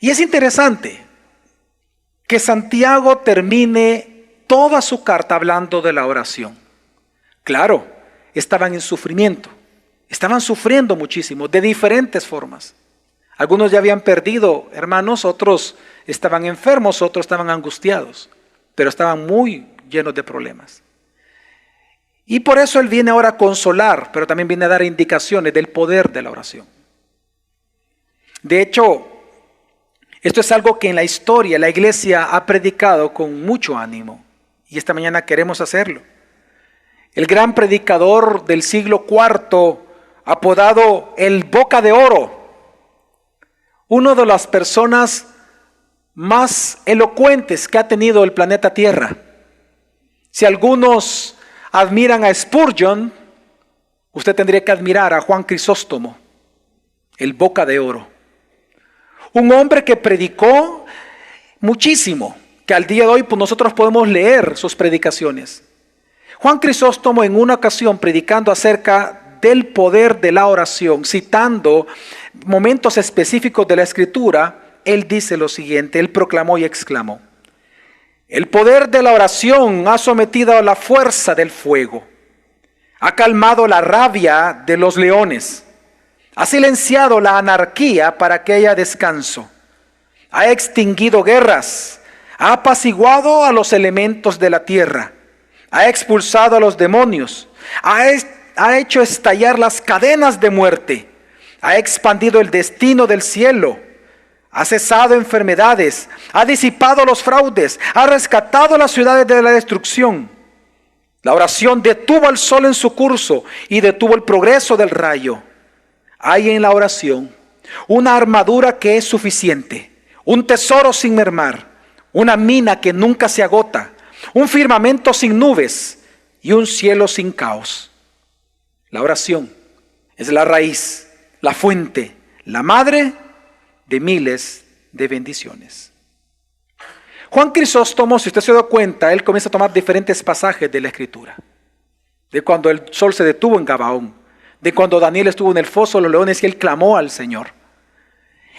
Y es interesante que Santiago termine toda su carta hablando de la oración. Claro, estaban en sufrimiento, estaban sufriendo muchísimo, de diferentes formas. Algunos ya habían perdido hermanos, otros estaban enfermos, otros estaban angustiados, pero estaban muy llenos de problemas. Y por eso él viene ahora a consolar, pero también viene a dar indicaciones del poder de la oración. De hecho, esto es algo que en la historia la iglesia ha predicado con mucho ánimo y esta mañana queremos hacerlo. El gran predicador del siglo IV, apodado el Boca de Oro, una de las personas más elocuentes que ha tenido el planeta Tierra. Si algunos admiran a Spurgeon, usted tendría que admirar a Juan Crisóstomo, el Boca de Oro. Un hombre que predicó muchísimo, que al día de hoy pues, nosotros podemos leer sus predicaciones. Juan Crisóstomo en una ocasión predicando acerca del poder de la oración, citando momentos específicos de la Escritura, él dice lo siguiente, él proclamó y exclamó: el poder de la oración ha sometido a la fuerza del fuego, ha calmado la rabia de los leones, ha silenciado la anarquía para que haya descanso, ha extinguido guerras, ha apaciguado a los elementos de la tierra, ha expulsado a los demonios, ha hecho estallar las cadenas de muerte, ha expandido el destino del cielo, ha cesado enfermedades, ha disipado los fraudes, ha rescatado las ciudades de la destrucción. La oración detuvo al sol en su curso y detuvo el progreso del rayo. Hay en la oración una armadura que es suficiente, un tesoro sin mermar, una mina que nunca se agota, un firmamento sin nubes y un cielo sin caos. La oración es la raíz, la fuente, la madre de miles de bendiciones. Juan Crisóstomo, si usted se da cuenta, él comienza a tomar diferentes pasajes de la Escritura. De cuando el sol se detuvo en Gabaón, de cuando Daniel estuvo en el foso de los leones y él clamó al Señor.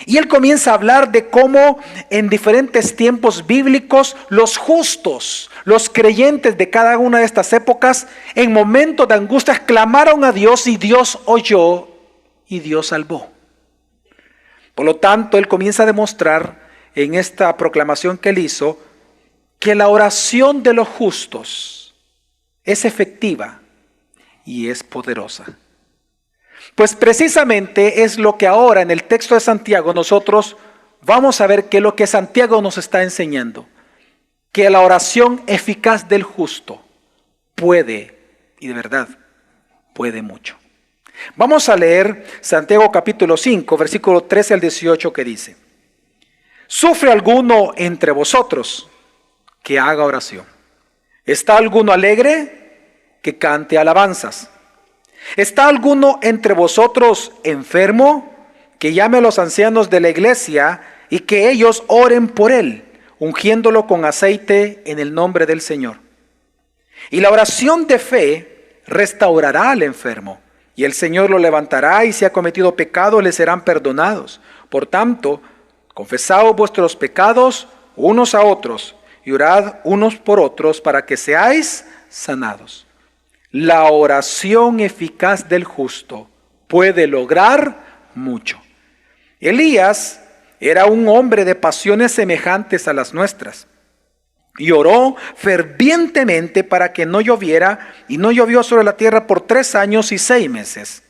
Y él comienza a hablar de cómo en diferentes tiempos bíblicos los justos, los creyentes de cada una de estas épocas, en momentos de angustia clamaron a Dios y Dios oyó y Dios salvó. Por lo tanto, él comienza a demostrar en esta proclamación que él hizo que la oración de los justos es efectiva y es poderosa. Pues precisamente es lo que ahora en el texto de Santiago nosotros vamos a ver qué es lo que Santiago nos está enseñando. Que la oración eficaz del justo puede, y de verdad, puede mucho. Vamos a leer Santiago capítulo 5, versículo 13 al 18 que dice: ¿sufre alguno entre vosotros? Que haga oración. ¿Está alguno alegre? Que cante alabanzas. ¿Está alguno entre vosotros enfermo? Que llame a los ancianos de la iglesia y que ellos oren por él, ungiéndolo con aceite en el nombre del Señor. Y la oración de fe restaurará al enfermo, y el Señor lo levantará, y si ha cometido pecado le serán perdonados. Por tanto, confesaos vuestros pecados unos a otros, y orad unos por otros para que seáis sanados. La oración eficaz del justo puede lograr mucho. Elías era un hombre de pasiones semejantes a las nuestras, y oró fervientemente para que no lloviera, y no llovió sobre la tierra por 3 años y 6 meses.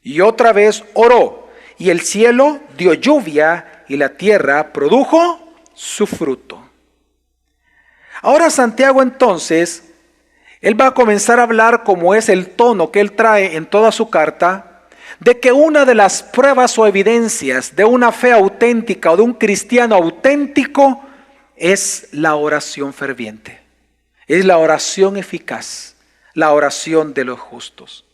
Y otra vez oró, y el cielo dio lluvia, y la tierra produjo su fruto. Ahora Santiago entonces, él va a comenzar a hablar, como es el tono que él trae en toda su carta, de que una de las pruebas o evidencias de una fe auténtica o de un cristiano auténtico es la oración ferviente. Es la oración eficaz, la oración de los justos.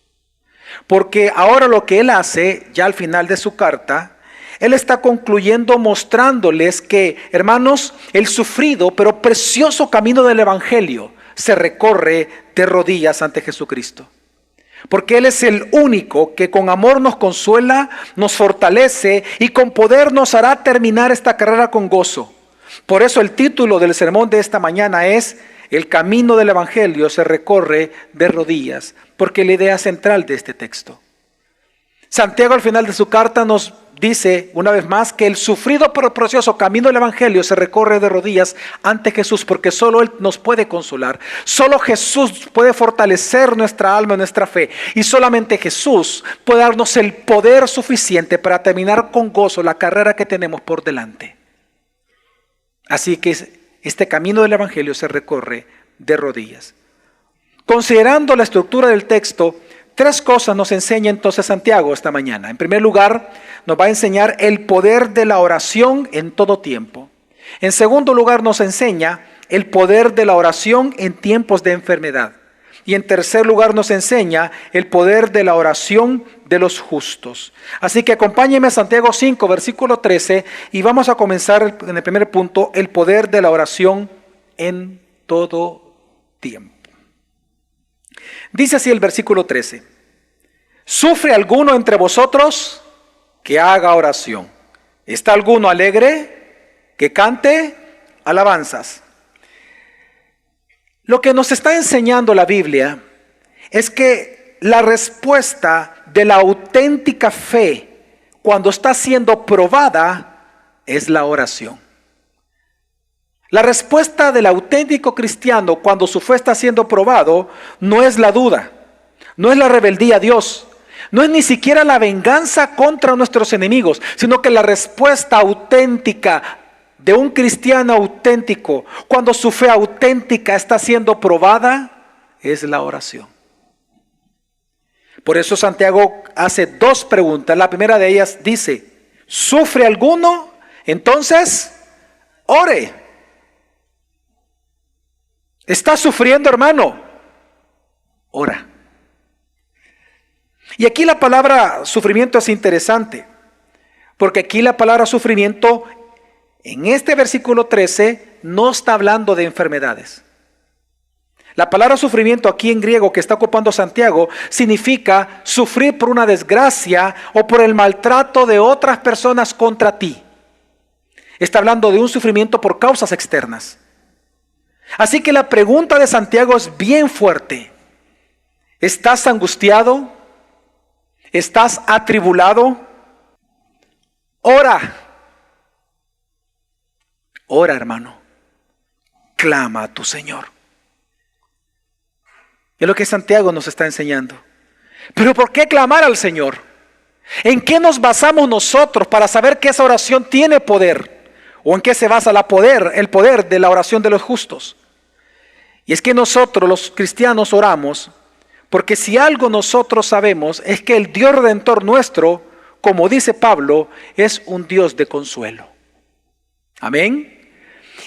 Porque ahora lo que él hace, ya al final de su carta, él está concluyendo mostrándoles que, hermanos, el sufrido pero precioso camino del Evangelio se recorre de rodillas ante Jesucristo. Porque Él es el único que con amor nos consuela, nos fortalece y con poder nos hará terminar esta carrera con gozo. Por eso el título del sermón de esta mañana es: el camino del Evangelio se recorre de rodillas, porque es la idea central de este texto. Santiago al final de su carta nos dice una vez más que el sufrido pero precioso camino del Evangelio se recorre de rodillas ante Jesús, porque solo Él nos puede consolar. Solo Jesús puede fortalecer nuestra alma, nuestra fe. Y solamente Jesús puede darnos el poder suficiente para terminar con gozo la carrera que tenemos por delante. Así que este camino del Evangelio se recorre de rodillas. Considerando la estructura del texto, tres cosas nos enseña entonces Santiago esta mañana. En primer lugar, nos va a enseñar el poder de la oración en todo tiempo. En segundo lugar, nos enseña el poder de la oración en tiempos de enfermedad. Y en tercer lugar, nos enseña el poder de la oración de los justos. Así que acompáñenme a Santiago 5, versículo 13, y vamos a comenzar en el primer punto, el poder de la oración en todo tiempo. Dice así el versículo 13: ¿sufre alguno entre vosotros? Que haga oración. ¿Está alguno alegre? Que cante alabanzas. Lo que nos está enseñando la Biblia es que la respuesta de la auténtica fe cuando está siendo probada es la oración. La respuesta del auténtico cristiano cuando su fe está siendo probado no es la duda, no es la rebeldía a Dios, no es ni siquiera la venganza contra nuestros enemigos, sino que la respuesta auténtica de un cristiano auténtico cuando su fe auténtica está siendo probada es la oración. Por eso Santiago hace dos preguntas. La primera de ellas dice: ¿sufre alguno? Entonces, ore. ¿Estás sufriendo, hermano? Ora. Y aquí la palabra sufrimiento es interesante, porque aquí la palabra sufrimiento en este versículo 13 no está hablando de enfermedades. La palabra sufrimiento aquí en griego que está ocupando Santiago significa sufrir por una desgracia o por el maltrato de otras personas contra ti. Está hablando de un sufrimiento por causas externas. Así que la pregunta de Santiago es bien fuerte. ¿Estás angustiado? ¿Estás atribulado? Ora. Ora, hermano. Clama a tu Señor. Es lo que Santiago nos está enseñando. Pero ¿por qué clamar al Señor? ¿En qué nos basamos nosotros para saber que esa oración tiene poder? ¿O en qué se basa el poder de la oración de los justos? Y es que nosotros los cristianos oramos porque si algo nosotros sabemos es que el Dios Redentor nuestro, como dice Pablo, es un Dios de consuelo. Amén.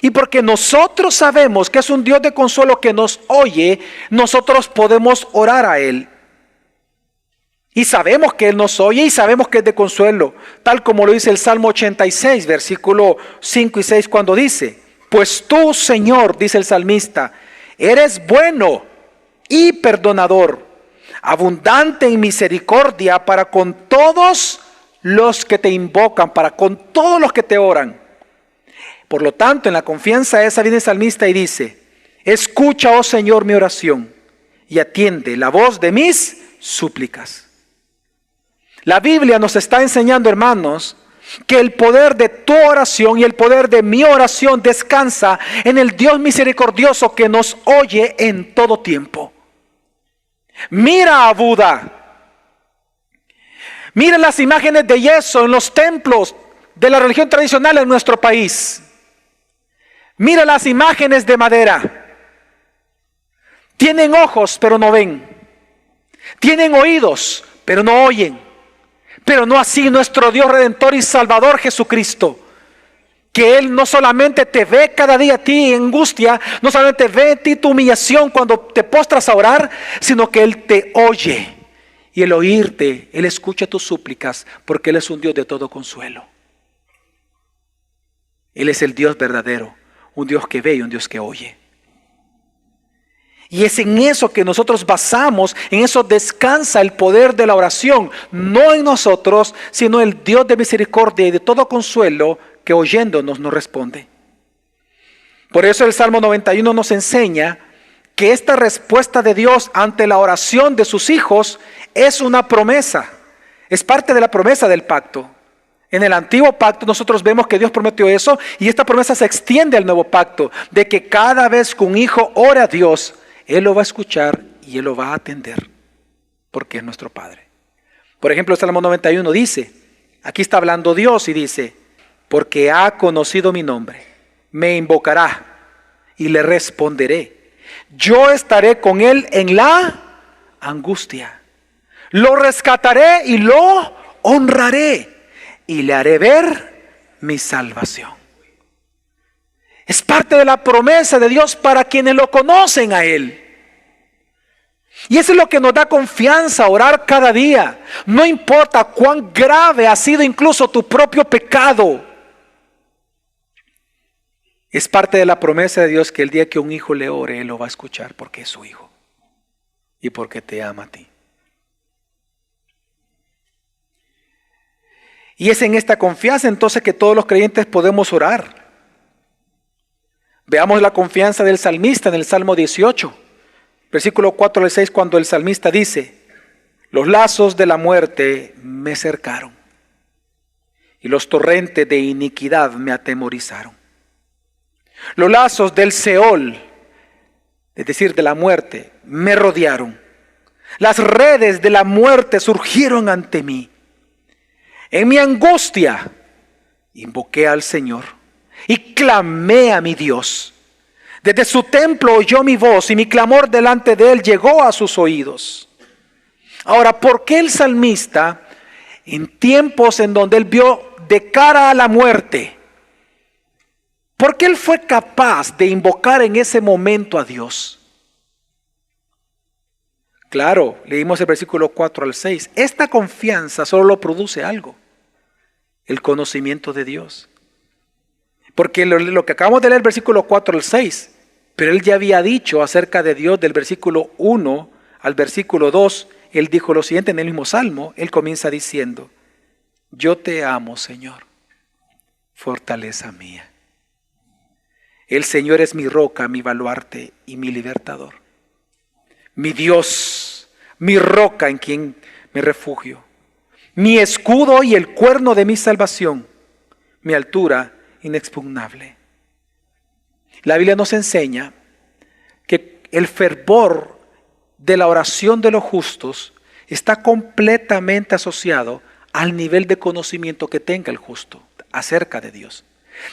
Y porque nosotros sabemos que es un Dios de consuelo que nos oye, nosotros podemos orar a Él. Y sabemos que Él nos oye y sabemos que es de consuelo, tal como lo dice el Salmo 86, versículo 5 y 6, cuando dice: pues tú, Señor, dice el salmista, eres bueno y perdonador, abundante en misericordia para con todos los que te invocan, para con todos los que te oran. Por lo tanto, en la confianza esa viene el salmista y dice: escucha, oh Señor, mi oración y atiende la voz de mis súplicas. La Biblia nos está enseñando, hermanos, que el poder de tu oración y el poder de mi oración descansa en el Dios misericordioso que nos oye en todo tiempo. Mira a Buda. Mira las imágenes de yeso en los templos de la religión tradicional en nuestro país. Mira las imágenes de madera. Tienen ojos, pero no ven. Tienen oídos, pero no oyen. Pero no así nuestro Dios Redentor y Salvador Jesucristo, Que Él no solamente te ve cada día a ti en angustia, no solamente ve en ti tu humillación cuando te postras a orar, sino que Él te oye. Y el oírte, Él escucha tus súplicas, porque Él es un Dios de todo consuelo. Él es el Dios verdadero, un Dios que ve y un Dios que oye. Y es en eso que nosotros basamos, en eso descansa el poder de la oración, no en nosotros, sino el Dios de misericordia y de todo consuelo que oyéndonos nos responde. Por eso el Salmo 91 nos enseña que esta respuesta de Dios ante la oración de sus hijos es una promesa, es parte de la promesa del pacto. En el antiguo pacto nosotros vemos que Dios prometió eso y esta promesa se extiende al nuevo pacto, de que cada vez que un hijo ora a Dios, Él lo va a escuchar y Él lo va a atender, porque es nuestro Padre. Por ejemplo, el Salmo 91 dice, aquí está hablando Dios y dice, porque ha conocido mi nombre, me invocará y le responderé. Yo estaré con él en la angustia. Lo rescataré y lo honraré y le haré ver mi salvación. Es parte de la promesa de Dios para quienes lo conocen a Él. Y eso es lo que nos da confianza a orar cada día. No importa cuán grave ha sido incluso tu propio pecado. Es parte de la promesa de Dios que el día que un hijo le ore, Él lo va a escuchar porque es su hijo y porque te ama a ti. Y es en esta confianza entonces que todos los creyentes podemos orar. Veamos la confianza del salmista en el Salmo 18, versículo 4 al 6, cuando el salmista dice, los lazos de la muerte me cercaron y los torrentes de iniquidad me atemorizaron. Los lazos del Seol, es decir, de la muerte, me rodearon. Las redes de la muerte surgieron ante mí. En mi angustia, invoqué al Señor y clamé a mi Dios. Desde su templo oyó mi voz y mi clamor delante de Él llegó a sus oídos. Ahora, ¿por qué el salmista, en tiempos en donde él vio de cara a la muerte, ¿por qué él fue capaz de invocar en ese momento a Dios? Claro, leímos el versículo 4 al 6. Esta confianza solo lo produce algo, el conocimiento de Dios. Porque lo que acabamos de leer, versículo 4 al 6, pero él ya había dicho acerca de Dios del versículo 1 al versículo 2, él dijo lo siguiente en el mismo salmo, él comienza diciendo, yo te amo, Señor, fortaleza mía. El Señor es mi roca, mi baluarte y mi libertador. Mi Dios, mi roca en quien me refugio. Mi escudo y el cuerno de mi salvación. Mi altura inexpugnable. La Biblia nos enseña que el fervor de la oración de los justos está completamente asociado al nivel de conocimiento que tenga el justo acerca de Dios.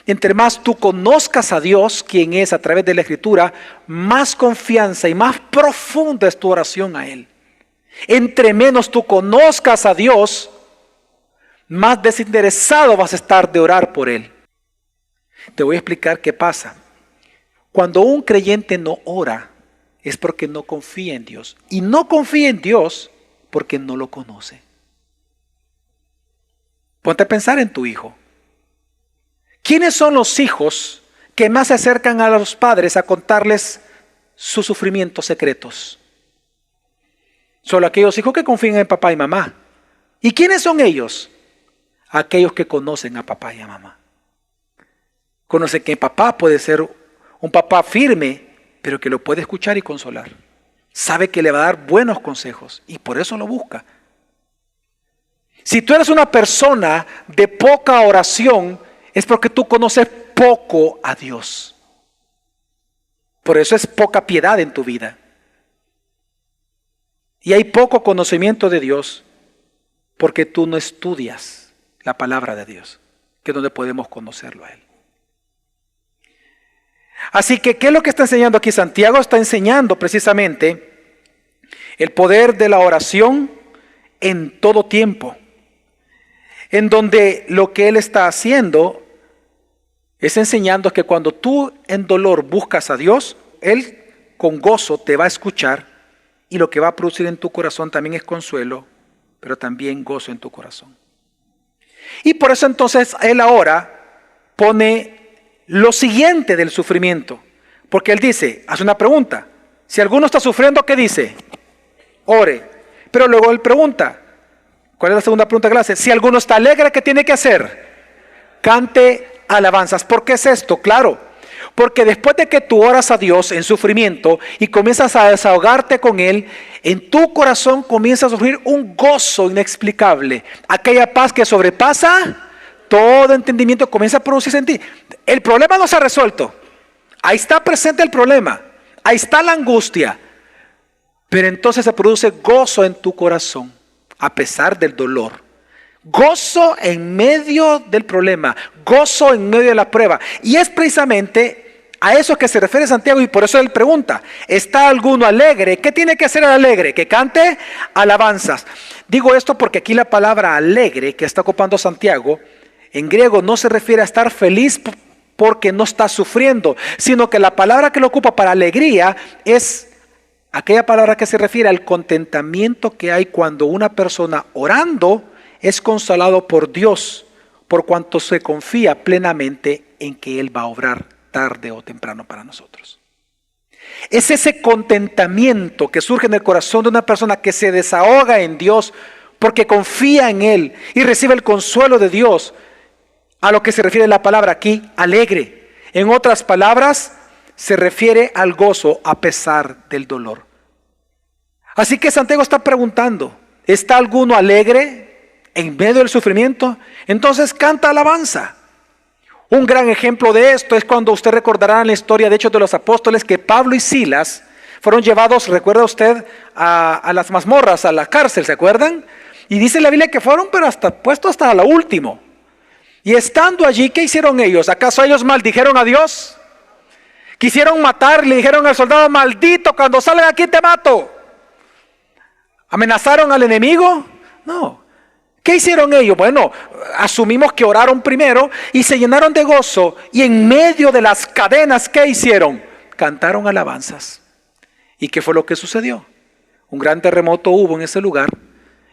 Entre más tú conozcas a Dios, quien es a través de la Escritura, más confianza y más profunda es tu oración a Él. Entre menos tú conozcas a Dios, más desinteresado vas a estar de orar por Él. Te voy a explicar qué pasa. Cuando un creyente no ora, es porque no confía en Dios. Y no confía en Dios porque no lo conoce. Ponte a pensar en tu hijo. ¿Quiénes son los hijos que más se acercan a los padres a contarles sus sufrimientos secretos? Solo aquellos hijos que confían en papá y mamá. ¿Y quiénes son ellos? Aquellos que conocen a papá y a mamá. Conocen que papá puede ser un papá firme, pero que lo puede escuchar y consolar. Sabe que le va a dar buenos consejos y por eso lo busca. Si tú eres una persona de poca oración, es porque tú conoces poco a Dios. Por eso es poca piedad en tu vida. Y hay poco conocimiento de Dios porque tú no estudias la palabra de Dios, que es donde podemos conocerlo a Él. Así que, ¿qué es lo que está enseñando aquí? Santiago está enseñando precisamente el poder de la oración en todo tiempo, en donde lo que él está haciendo Es enseñando que cuando tú en dolor buscas a Dios, Él con gozo te va a escuchar y lo que va a producir en tu corazón también es consuelo, pero también gozo en tu corazón. Y por eso entonces Él ahora pone lo siguiente del sufrimiento, porque Él dice, hace una pregunta, si alguno está sufriendo, ¿qué dice? Ore. Pero luego Él pregunta, ¿cuál es la segunda pregunta que le hace? Si alguno está alegre, ¿qué tiene que hacer? Cante alabanzas. ¿Por qué es esto? Claro, porque después de que tú oras a Dios en sufrimiento y comienzas a desahogarte con Él, en tu corazón comienza a surgir un gozo inexplicable. Aquella paz que sobrepasa todo entendimiento comienza a producirse en ti. El problema no se ha resuelto. Ahí está presente el problema. Ahí está la angustia. Pero entonces se produce gozo en tu corazón, a pesar del dolor. Gozo en medio del problema, gozo en medio de la prueba. Y es precisamente a eso que se refiere Santiago, y por eso él pregunta, ¿está alguno alegre? ¿Qué tiene que hacer el alegre? Que cante alabanzas. Digo esto porque aquí la palabra alegre que está ocupando Santiago, en griego no se refiere a estar feliz porque no está sufriendo, sino que la palabra que lo ocupa para alegría es aquella palabra que se refiere al contentamiento que hay cuando una persona orando es consolado por Dios, por cuanto se confía plenamente en que Él va a obrar tarde o temprano para nosotros. Es ese contentamiento que surge en el corazón de una persona que se desahoga en Dios porque confía en Él y recibe el consuelo de Dios, a lo que se refiere la palabra aquí, alegre. En otras palabras, se refiere al gozo a pesar del dolor. Así que Santiago está preguntando, ¿está alguno alegre en medio del sufrimiento? Entonces canta alabanza. Un gran ejemplo de esto es cuando usted recordará en la historia de Hechos de los Apóstoles que Pablo y Silas fueron llevados, recuerda usted, a las mazmorras, a la cárcel, ¿se acuerdan? Y dice la Biblia que fueron pero puestos hasta lo último. Y estando allí, ¿qué hicieron ellos? ¿Acaso ellos maldijeron a Dios? Quisieron matar, le dijeron al soldado, maldito, cuando salgan aquí te mato. ¿Amenazaron al enemigo? No. ¿Qué hicieron ellos? Bueno, asumimos que oraron primero y se llenaron de gozo. Y en medio de las cadenas, ¿qué hicieron? Cantaron alabanzas. ¿Y qué fue lo que sucedió? Un gran terremoto hubo en ese lugar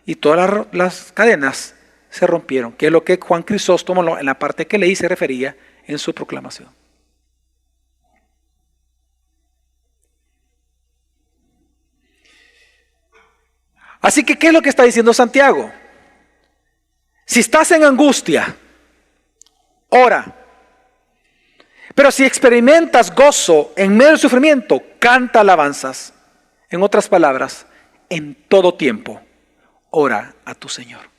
y todas las cadenas se rompieron, que es lo que Juan Crisóstomo en la parte que leí se refería en su proclamación. Así que, ¿qué es lo que está diciendo Santiago? Si estás en angustia, ora. Pero si experimentas gozo en medio del sufrimiento, canta alabanzas. En otras palabras, en todo tiempo, ora a tu Señor.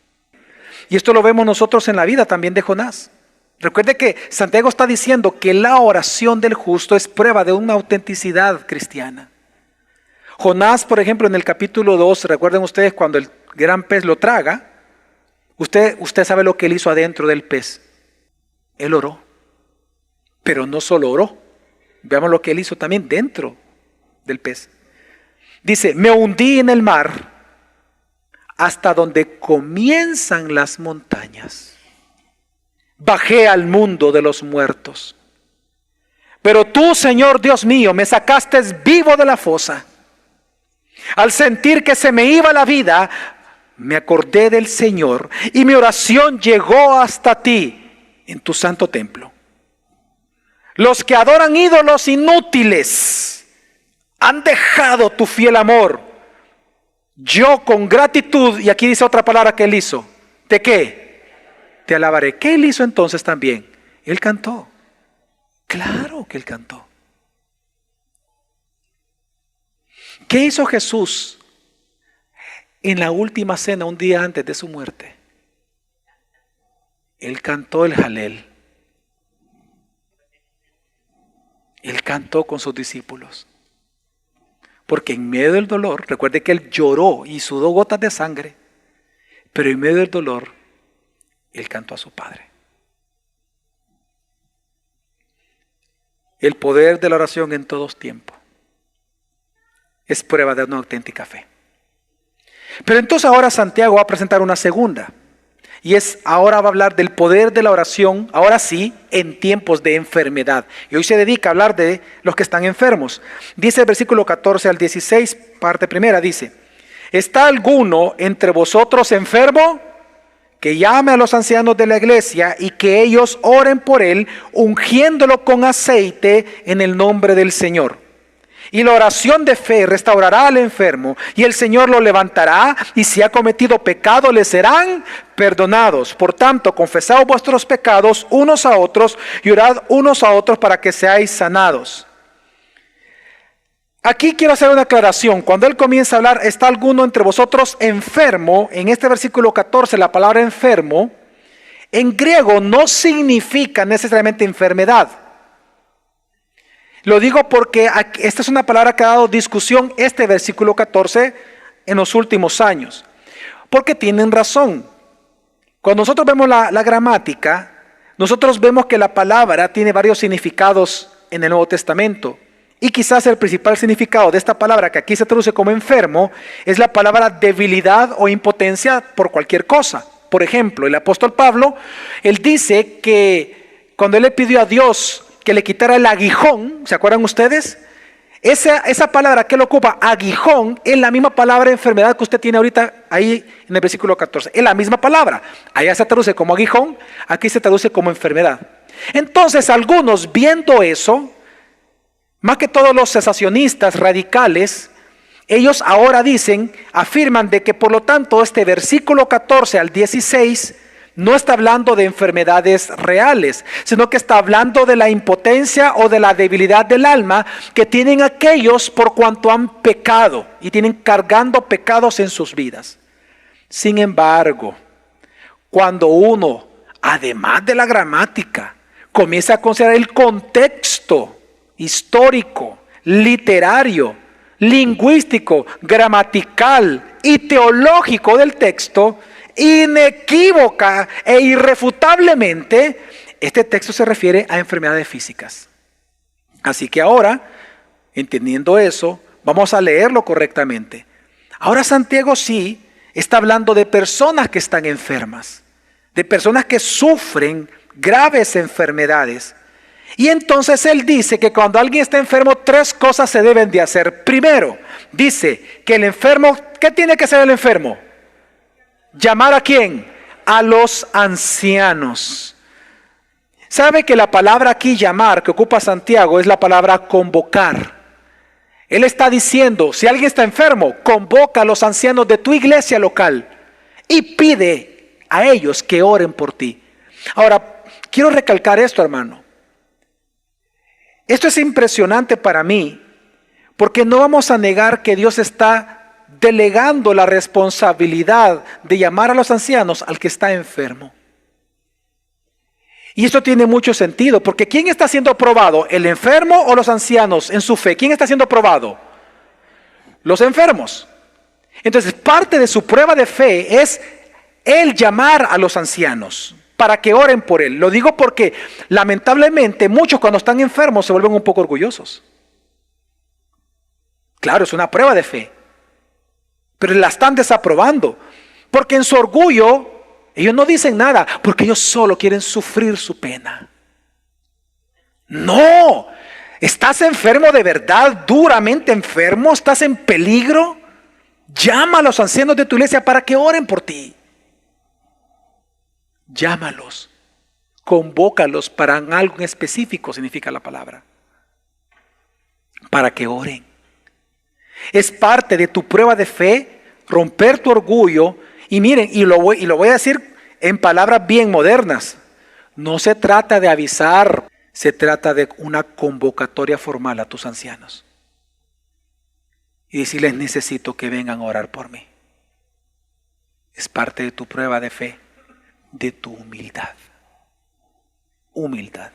Y esto lo vemos nosotros en la vida también de Jonás. Recuerde que Santiago está diciendo que la oración del justo es prueba de una autenticidad cristiana. Jonás, por ejemplo, en el capítulo 2, recuerden ustedes cuando el gran pez lo traga, usted sabe lo que él hizo adentro del pez. Él oró, pero no solo oró. Veamos lo que él hizo también dentro del pez. Dice, me hundí en el mar hasta donde comienzan las montañas. Bajé al mundo de los muertos. Pero tú, Señor Dios mío, me sacaste vivo de la fosa. Al sentir que se me iba la vida, me acordé del Señor y mi oración llegó hasta ti en tu santo templo. Los que adoran ídolos inútiles han dejado tu fiel amor. Yo con gratitud, y aquí dice otra palabra que él hizo, ¿de qué? Te alabaré. ¿Qué él hizo entonces también? Él cantó. Claro que él cantó. ¿Qué hizo Jesús en la última cena, un día antes de su muerte? Él cantó el Jalel. Él cantó con sus discípulos. Porque en medio del dolor, recuerde que él lloró y sudó gotas de sangre, pero en medio del dolor, él cantó a su Padre. El poder de la oración en todos tiempos es prueba de una auténtica fe. Pero entonces ahora Santiago va a presentar una segunda. Y ahora va a hablar del poder de la oración, ahora sí, en tiempos de enfermedad. Y hoy se dedica a hablar de los que están enfermos. Dice el versículo 14 al 16, parte primera, dice: ¿está alguno entre vosotros enfermo? Que llame a los ancianos de la iglesia y que ellos oren por él, ungiéndolo con aceite en el nombre del Señor. Y la oración de fe restaurará al enfermo, y el Señor lo levantará, y si ha cometido pecado le serán perdonados. Por tanto, confesaos vuestros pecados unos a otros y orad unos a otros para que seáis sanados. Aquí quiero hacer una aclaración. Cuando él comienza a hablar, ¿está alguno entre vosotros enfermo? En este versículo 14, la palabra enfermo, en griego no significa necesariamente enfermedad. Lo digo porque esta es una palabra que ha dado discusión, este versículo 14, en los últimos años. Porque tienen razón. Cuando nosotros vemos la gramática, nosotros vemos que la palabra tiene varios significados en el Nuevo Testamento. Y quizás el principal significado de esta palabra, que aquí se traduce como enfermo, es la palabra debilidad o impotencia por cualquier cosa. Por ejemplo, el apóstol Pablo, él dice que cuando él le pidió a Dios que le quitara el aguijón, ¿se acuerdan ustedes? Esa palabra que él ocupa, aguijón, es la misma palabra enfermedad que usted tiene ahorita ahí en el versículo 14. Es la misma palabra. Allá se traduce como aguijón, aquí se traduce como enfermedad. Entonces, algunos viendo eso, más que todos los cesacionistas radicales, ellos ahora afirman de que por lo tanto este versículo 14 al 16 no está hablando de enfermedades reales, sino que está hablando de la impotencia o de la debilidad del alma que tienen aquellos por cuanto han pecado y tienen cargando pecados en sus vidas. Sin embargo, cuando uno, además de la gramática, comienza a considerar el contexto histórico, literario, lingüístico, gramatical y teológico del texto, inequívoca e irrefutablemente, este texto se refiere a enfermedades físicas. Así que ahora, entendiendo eso, vamos a leerlo correctamente. Ahora Santiago sí está hablando de personas que están enfermas, de personas que sufren graves enfermedades. Y entonces él dice que cuando alguien está enfermo, 3 cosas se deben de hacer. Primero, dice que el enfermo, ¿qué tiene que hacer el enfermo? ¿Llamar a quién? A los ancianos. ¿Sabe que la palabra aquí llamar que ocupa Santiago es la palabra convocar? Él está diciendo, si alguien está enfermo, convoca a los ancianos de tu iglesia local y pide a ellos que oren por ti. Ahora, quiero recalcar esto, hermano. Esto es impresionante para mí, porque no vamos a negar que Dios está delegando la responsabilidad de llamar a los ancianos al que está enfermo. Y esto tiene mucho sentido, porque ¿quién está siendo probado? ¿El enfermo o los ancianos en su fe? ¿Quién está siendo probado? Los enfermos. Entonces, parte de su prueba de fe es el llamar a los ancianos para que oren por él. Lo digo porque lamentablemente muchos cuando están enfermos se vuelven un poco orgullosos. Claro, es una prueba de fe, pero la están desaprobando, porque en su orgullo ellos no dicen nada, porque ellos solo quieren sufrir su pena. No, estás enfermo de verdad, duramente enfermo, estás en peligro. Llama a los ancianos de tu iglesia para que oren por ti. Llámalos, convócalos para algo en específico, significa la palabra, para que oren. Es parte de tu prueba de fe, romper tu orgullo. Y miren, y lo voy a decir en palabras bien modernas. No se trata de avisar, se trata de una convocatoria formal a tus ancianos. Y decirles, necesito que vengan a orar por mí. Es parte de tu prueba de fe, de tu humildad. Humildad.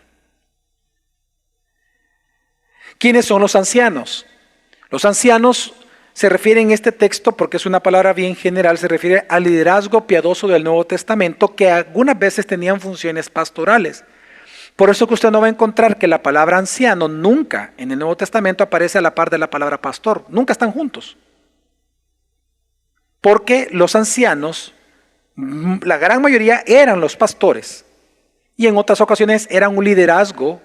¿Quiénes son los ancianos? Los ancianos se refieren en este texto, porque es una palabra bien general, se refiere al liderazgo piadoso del Nuevo Testamento que algunas veces tenían funciones pastorales. Por eso que usted no va a encontrar que la palabra anciano nunca en el Nuevo Testamento aparece a la par de la palabra pastor. Nunca están juntos. Porque los ancianos La gran mayoría eran los pastores. Y en otras ocasiones eran un liderazgo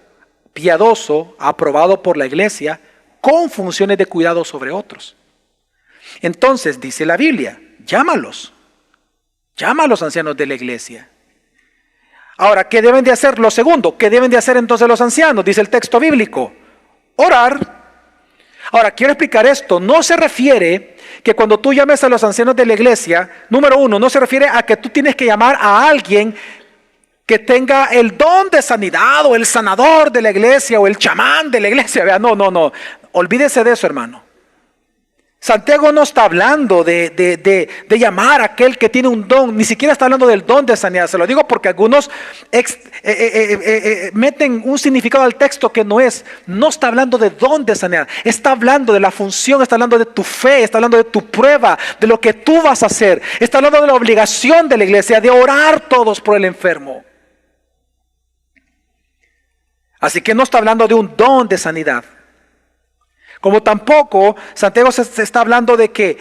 piadoso, aprobado por la iglesia, con funciones de cuidado sobre otros. Entonces, dice la Biblia, llámalos. Llama a los ancianos de la iglesia. Ahora, ¿qué deben de hacer? Lo segundo, ¿qué deben de hacer entonces los ancianos? Dice el texto bíblico, orar. Ahora, quiero explicar esto. No se refiere que cuando tú llames a los ancianos de la iglesia, número uno, no se refiere a que tú tienes que llamar a alguien que tenga el don de sanidad o el sanador de la iglesia o el chamán de la iglesia. Vea, no. Olvídese de eso, hermano. Santiago no está hablando de llamar a aquel que tiene un don, ni siquiera está hablando del don de sanidad. Se lo digo porque algunos meten un significado al texto que no es. No está hablando de don de sanidad, está hablando de la función, está hablando de tu fe, está hablando de tu prueba, de lo que tú vas a hacer. Está hablando de la obligación de la iglesia de orar todos por el enfermo. Así que no está hablando de un don de sanidad. Como tampoco Santiago se está hablando de que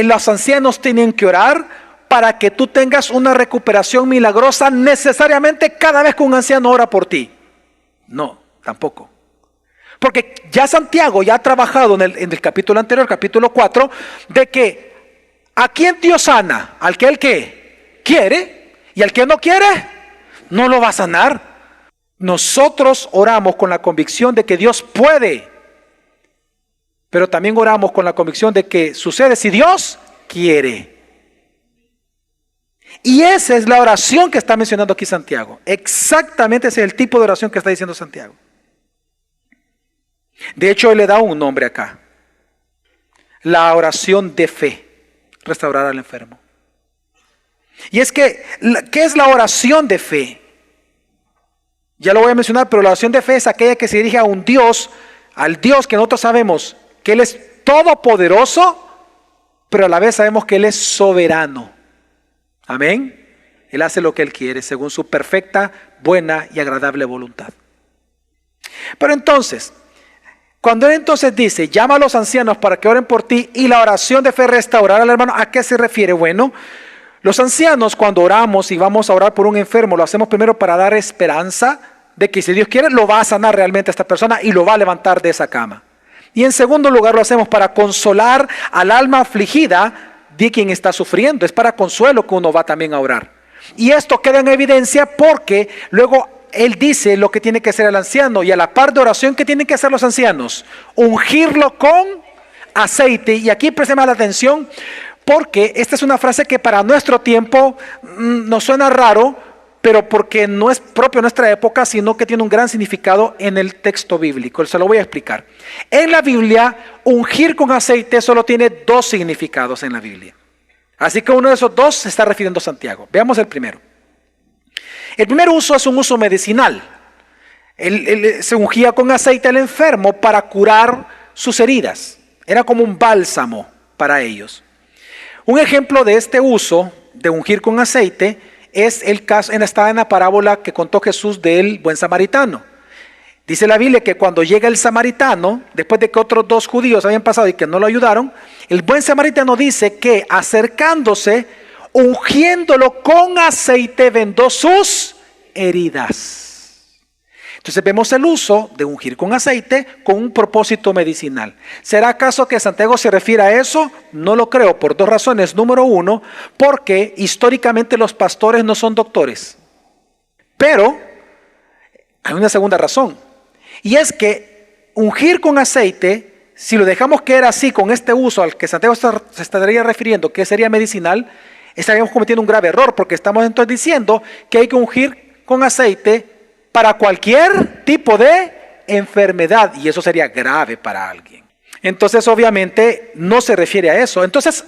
los ancianos tienen que orar para que tú tengas una recuperación milagrosa necesariamente cada vez que un anciano ora por ti. No, tampoco. Porque ya Santiago ya ha trabajado en el capítulo anterior, capítulo 4, de que ¿a quién Dios sana? Al que él ¿qué? Quiere, y al que no quiere, no lo va a sanar. Nosotros oramos con la convicción de que Dios puede. Pero también oramos con la convicción de que sucede si Dios quiere. Y esa es la oración que está mencionando aquí Santiago. Exactamente ese es el tipo de oración que está diciendo Santiago. De hecho, él le da un nombre acá. La oración de fe. Restaurar al enfermo. Y es que, ¿qué es la oración de fe? Ya lo voy a mencionar, pero la oración de fe es aquella que se dirige a un Dios, al Dios que nosotros sabemos que Él es todopoderoso, pero a la vez sabemos que Él es soberano. Amén. Él hace lo que Él quiere según su perfecta, buena y agradable voluntad. Pero entonces, cuando Él entonces dice, llama a los ancianos para que oren por ti y la oración de fe restaurar al hermano, ¿a qué se refiere? Bueno, los ancianos cuando oramos y vamos a orar por un enfermo, lo hacemos primero para dar esperanza de que si Dios quiere, lo va a sanar realmente a esta persona y lo va a levantar de esa cama. Y en segundo lugar lo hacemos para consolar al alma afligida de quien está sufriendo. Es para consuelo que uno va también a orar. Y esto queda en evidencia porque luego él dice lo que tiene que hacer el anciano. Y a la par de oración, ¿qué tienen que hacer los ancianos? Ungirlo con aceite. Y aquí prestemos la atención porque esta es una frase que para nuestro tiempo nos suena raro, pero porque no es propio de nuestra época, sino que tiene un gran significado en el texto bíblico. Se lo voy a explicar. En la Biblia, ungir con aceite solo tiene dos significados en la Biblia. Así que uno de esos dos se está refiriendo a Santiago. Veamos el primero. El primer uso es un uso medicinal. Se ungía con aceite al enfermo para curar sus heridas. Era como un bálsamo para ellos. Un ejemplo de este uso de ungir con aceite es el caso, está en la parábola que contó Jesús del buen samaritano. Dice la Biblia que cuando llega el samaritano, después de que otros dos judíos habían pasado y que no lo ayudaron, el buen samaritano dice que acercándose, ungiéndolo con aceite, vendó sus heridas. Entonces vemos el uso de ungir con aceite con un propósito medicinal. ¿Será acaso que Santiago se refiere a eso? No lo creo, por dos razones. Número uno, porque históricamente los pastores no son doctores. Pero hay una segunda razón. Y es que ungir con aceite, si lo dejamos que era así, con este uso al que Santiago se estaría refiriendo, que sería medicinal, estaríamos cometiendo un grave error, porque estamos entonces diciendo que hay que ungir con aceite para cualquier tipo de enfermedad, y eso sería grave para alguien. Entonces obviamente no se refiere a eso. Entonces,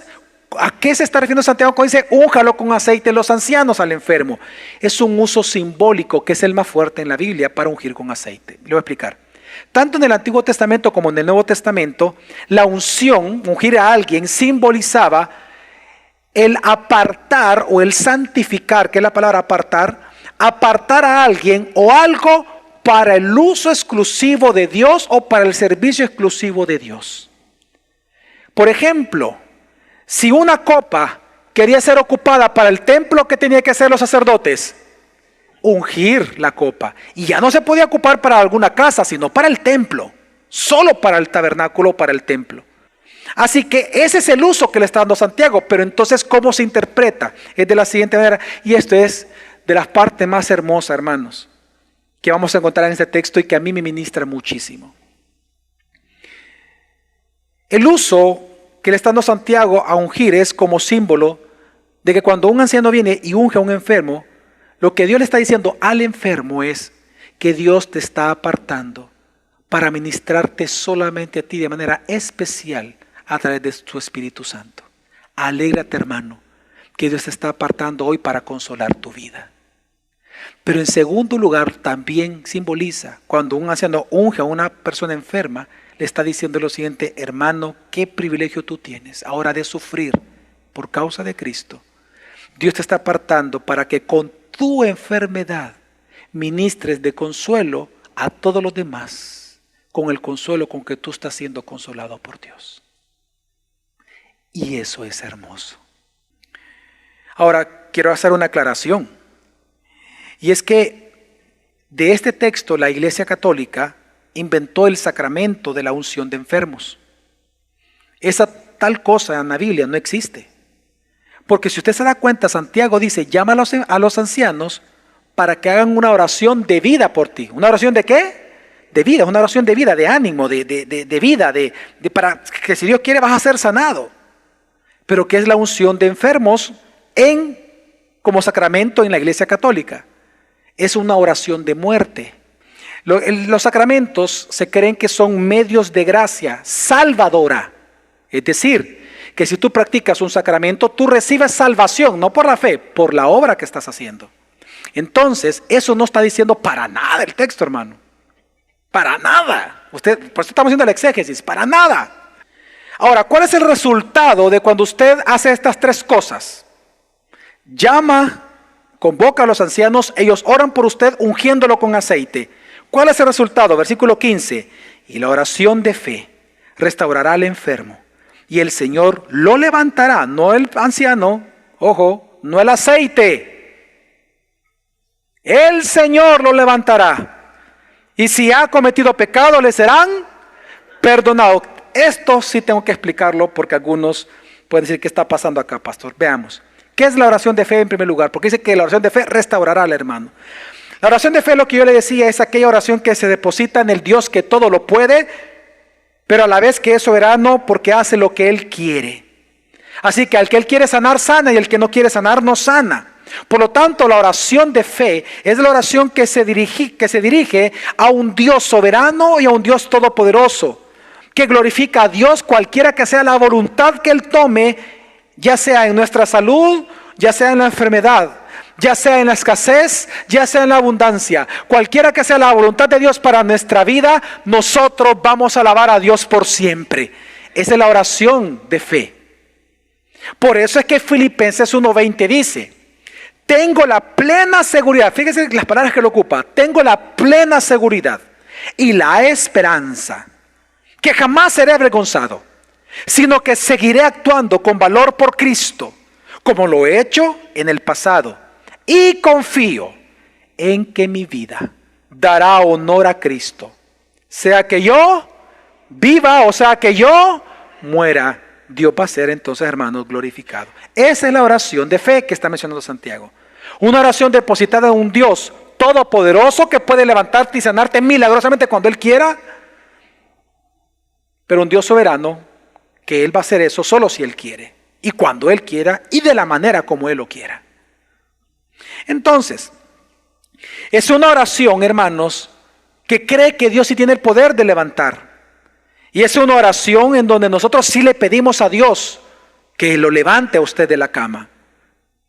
¿a qué se está refiriendo Santiago cuando dice úngalo con aceite los ancianos al enfermo? Es un uso simbólico que es el más fuerte en la Biblia para ungir con aceite. Le voy a explicar. Tanto en el Antiguo Testamento como en el Nuevo Testamento, la unción, ungir a alguien, simbolizaba el apartar o el santificar, que es la palabra apartar a alguien o algo para el uso exclusivo de Dios o para el servicio exclusivo de Dios. Por ejemplo, si una copa quería ser ocupada para el templo, ¿qué tenía que hacer los sacerdotes? Ungir la copa. Y ya no se podía ocupar para alguna casa, sino para el templo. Solo para el tabernáculo, para el templo. Así que ese es el uso que le está dando Santiago. Pero entonces, ¿cómo se interpreta? Es de la siguiente manera. Y esto es de las partes más hermosas, hermanos, que vamos a encontrar en este texto y que a mí me ministra muchísimo. El uso que le está dando Santiago a ungir es como símbolo de que cuando un anciano viene y unge a un enfermo, lo que Dios le está diciendo al enfermo es que Dios te está apartando para ministrarte solamente a ti de manera especial a través de su Espíritu Santo. Alégrate, hermano, que Dios te está apartando hoy para consolar tu vida. Pero en segundo lugar también simboliza, cuando un anciano unge a una persona enferma, le está diciendo lo siguiente: hermano, qué privilegio tú tienes ahora de sufrir por causa de Cristo. Dios te está apartando para que con tu enfermedad ministres de consuelo a todos los demás, con el consuelo con que tú estás siendo consolado por Dios. Y eso es hermoso. Ahora, quiero hacer una aclaración. Y es que de este texto la Iglesia Católica inventó el sacramento de la unción de enfermos. Esa tal cosa en la Biblia no existe. Porque si usted se da cuenta, Santiago dice, llama a los ancianos para que hagan una oración de vida por ti. ¿Una oración de qué? De vida, una oración de vida, de ánimo, de vida, para que si Dios quiere vas a ser sanado. Pero ¿qué es la unción de enfermos como sacramento en la Iglesia Católica? Es una oración de muerte. Los sacramentos se creen que son medios de gracia salvadora. Es decir, que si tú practicas un sacramento, tú recibes salvación, no por la fe, por la obra que estás haciendo. Entonces, eso no está diciendo para nada el texto, hermano. Para nada. Por eso estamos haciendo el exégesis, para nada. Ahora, ¿cuál es el resultado de cuando usted hace estas tres cosas? Llama, convoca a los ancianos, ellos oran por usted ungiéndolo con aceite. ¿Cuál es el resultado? Versículo 15. Y la oración de fe restaurará al enfermo, y el Señor lo levantará, no el anciano, ojo, no el aceite. El Señor lo levantará. Y si ha cometido pecado, le serán perdonados. Esto sí tengo que explicarlo porque algunos pueden decir, ¿qué está pasando acá, pastor? Veamos. ¿Qué es la oración de fe en primer lugar? Porque dice que la oración de fe restaurará al hermano. La oración de fe, lo que yo le decía, es aquella oración que se deposita en el Dios que todo lo puede, pero a la vez que es soberano porque hace lo que Él quiere. Así que al que Él quiere sanar, sana, y el que no quiere sanar, no sana. Por lo tanto, la oración de fe es la oración que se dirige a un Dios soberano y a un Dios todopoderoso, que glorifica a Dios cualquiera que sea la voluntad que Él tome, ya sea en nuestra salud, ya sea en la enfermedad, ya sea en la escasez, ya sea en la abundancia. Cualquiera que sea la voluntad de Dios para nuestra vida, nosotros vamos a alabar a Dios por siempre. Esa es la oración de fe. Por eso es que Filipenses 1:20 dice, tengo la plena seguridad, fíjense las palabras que lo ocupa, tengo la plena seguridad y la esperanza que jamás seré avergonzado, sino que seguiré actuando con valor por Cristo, como lo he hecho en el pasado. Y confío en que mi vida dará honor a Cristo, sea que yo viva o sea que yo muera. Dios va a ser entonces, hermanos, glorificado. Esa es la oración de fe que está mencionando Santiago. Una oración depositada en un Dios todopoderoso que puede levantarte y sanarte milagrosamente cuando Él quiera, pero un Dios soberano que Él va a hacer eso solo si Él quiere, y cuando Él quiera, y de la manera como Él lo quiera. Entonces, es una oración, hermanos, que cree que Dios sí tiene el poder de levantar. Y es una oración en donde nosotros sí le pedimos a Dios que lo levante a usted de la cama,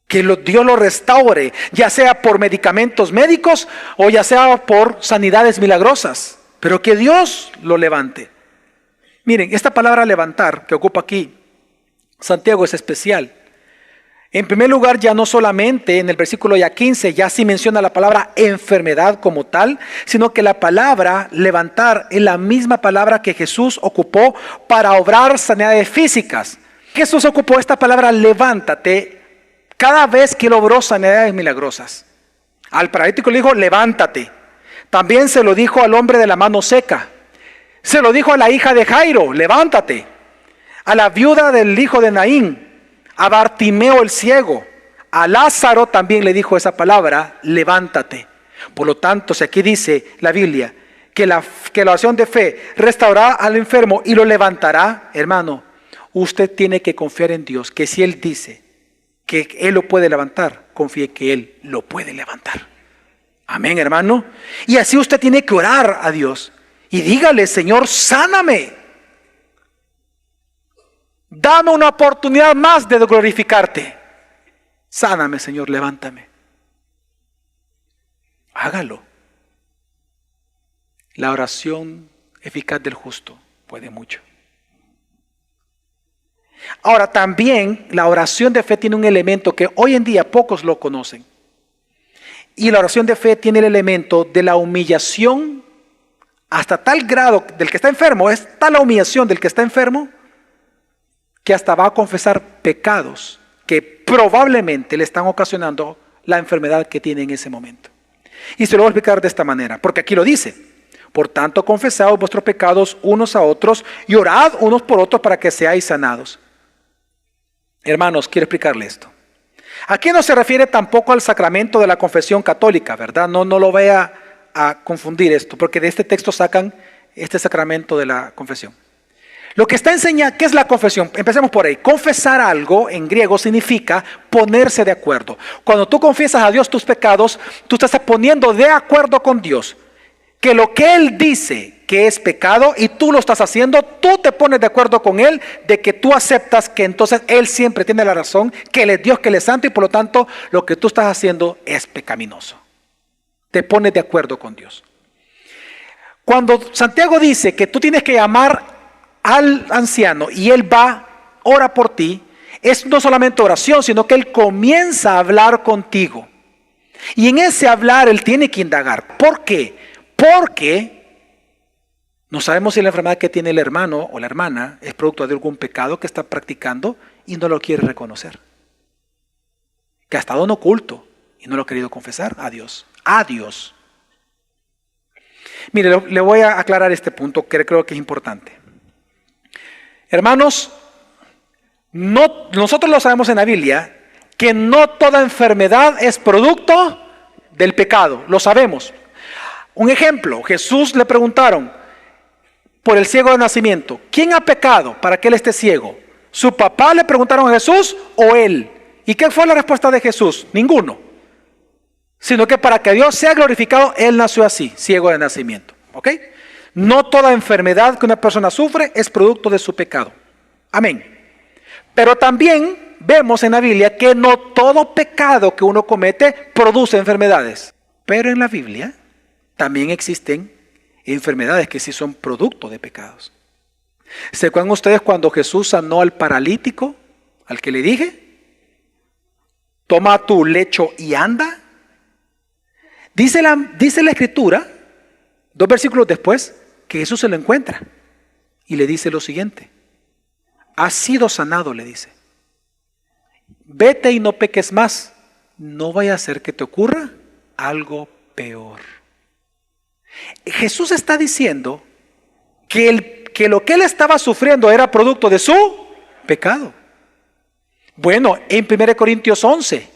que Dios lo restaure, ya sea por medicamentos médicos o ya sea por sanidades milagrosas, pero que Dios lo levante. Miren, esta palabra levantar que ocupa aquí Santiago es especial. En primer lugar, ya no solamente en el versículo ya 15, ya sí menciona la palabra enfermedad como tal, sino que la palabra levantar es la misma palabra que Jesús ocupó para obrar sanidades físicas. Jesús ocupó esta palabra levántate Cada vez que él obró sanidades milagrosas. Al paralítico le dijo, levántate. También se lo dijo al hombre de la mano seca. Se lo dijo a la hija de Jairo, levántate. A la viuda del hijo de Naín, a Bartimeo el ciego. A Lázaro también le dijo esa palabra, levántate. Por lo tanto, si aquí dice la Biblia que la oración de fe restaurará al enfermo y lo levantará, hermano, usted tiene que confiar en Dios, que si Él dice que Él lo puede levantar, confíe que Él lo puede levantar. Amén, hermano. Y así usted tiene que orar a Dios y dígale, Señor, sáname. Dame una oportunidad más de glorificarte. Sáname, Señor, levántame. Hágalo. La oración eficaz del justo puede mucho. Ahora, también la oración de fe tiene un elemento que hoy en día pocos lo conocen. Y la oración de fe tiene el elemento de la humillación hasta tal grado del que está enfermo. Es tal la humillación del que está enfermo que hasta va a confesar pecados que probablemente le están ocasionando la enfermedad que tiene en ese momento. Y se lo voy a explicar de esta manera, porque aquí lo dice. Por tanto, confesaos vuestros pecados unos a otros y orad unos por otros para que seáis sanados. Hermanos, quiero explicarle esto. Aquí no se refiere tampoco al sacramento de la confesión católica, ¿verdad? No lo vaya a confundir esto, porque de este texto sacan este sacramento de la confesión. Lo que está enseñando, ¿qué es la confesión? Empecemos por ahí. Confesar algo en griego significa ponerse de acuerdo. Cuando tú confiesas a Dios tus pecados, tú estás poniendo de acuerdo con Dios. Que lo que Él dice que es pecado y tú lo estás haciendo, tú te pones de acuerdo con Él, de que tú aceptas que entonces Él siempre tiene la razón, que Él es Dios, que Él es santo y por lo tanto lo que tú estás haciendo es pecaminoso. Te pones de acuerdo con Dios. Cuando Santiago dice que tú tienes que llamar al anciano y él va, ora por ti, es no solamente oración, sino que él comienza a hablar contigo. Y en ese hablar él tiene que indagar. ¿Por qué? Porque no sabemos si la enfermedad que tiene el hermano o la hermana es producto de algún pecado que está practicando y no lo quiere reconocer. Que ha estado en oculto y no lo ha querido confesar a Dios. A Dios. Mire, le voy a aclarar este punto que creo que es importante. Hermanos, nosotros lo sabemos en la Biblia, que no toda enfermedad es producto del pecado, lo sabemos. Un ejemplo, Jesús le preguntaron por el ciego de nacimiento, ¿quién ha pecado para que él esté ciego? ¿Su papá le preguntaron a Jesús o él? ¿Y qué fue la respuesta de Jesús? Ninguno. Sino que para que Dios sea glorificado, él nació así, ciego de nacimiento. ¿Ok? No toda enfermedad que una persona sufre es producto de su pecado. Amén. Pero también vemos en la Biblia que no todo pecado que uno comete produce enfermedades. Pero en la Biblia también existen enfermedades que sí son producto de pecados. ¿Se acuerdan ustedes cuando Jesús sanó al paralítico, al que le dije? Toma tu lecho y anda. Dice la Escritura, 2 versículos después, que Jesús se lo encuentra y le dice lo siguiente: has sido sanado, le dice. Vete y no peques más, no vaya a ser que te ocurra algo peor. Jesús está diciendo que lo que él estaba sufriendo era producto de su pecado. Bueno, en 1 Corintios 11,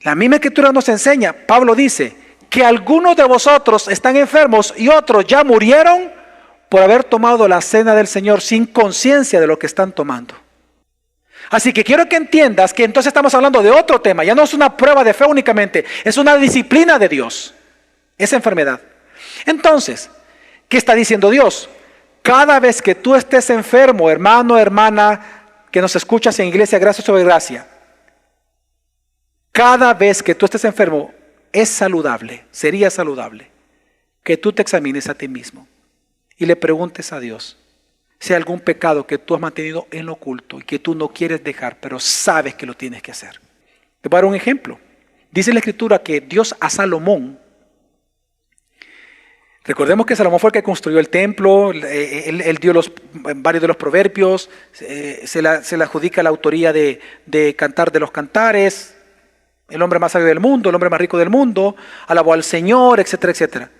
la misma Escritura nos enseña, Pablo dice que algunos de vosotros están enfermos y otros ya murieron por haber tomado la cena del Señor sin conciencia de lo que están tomando. Así que quiero que entiendas que entonces estamos hablando de otro tema. Ya no es una prueba de fe únicamente, es una disciplina de Dios, esa enfermedad. Entonces, ¿qué está diciendo Dios? Cada vez que tú estés enfermo, hermano, hermana, que nos escuchas en Iglesia Gracia sobre Gracia, cada vez que tú estés enfermo, es saludable, sería saludable que tú te examines a ti mismo y le preguntes a Dios si hay algún pecado que tú has mantenido en lo oculto y que tú no quieres dejar, pero sabes que lo tienes que hacer. Te voy a dar un ejemplo. Dice la Escritura que Dios a Salomón Recordemos que Salomón fue el que construyó el templo, él dio varios de los proverbios, se le adjudica la autoría de Cantar de los Cantares, el hombre más sabio del mundo, el hombre más rico del mundo, alabó al Señor, etcétera, etcétera.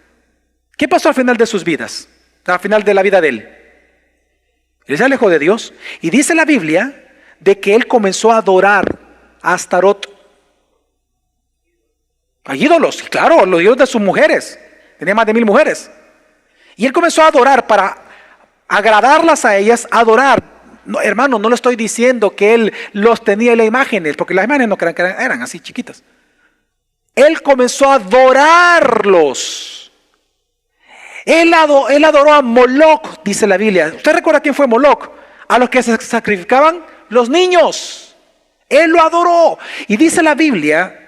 ¿Qué pasó al final de sus vidas? Al final de la vida de él. Él se alejó de Dios y dice la Biblia de que él comenzó a adorar a Astarot, a ídolos, claro, los ídolos de sus mujeres. Tenía más de 1000 mujeres. Y él comenzó a adorar para agradarlas a ellas, adorar. No, hermano, no le estoy diciendo que él los tenía en las imágenes, porque las imágenes no crean que eran así chiquitas. Él comenzó a adorarlos. Él adoró a Moloc, dice la Biblia. ¿Usted recuerda quién fue Moloc? A los que se sacrificaban los niños. Él lo adoró. Y dice la Biblia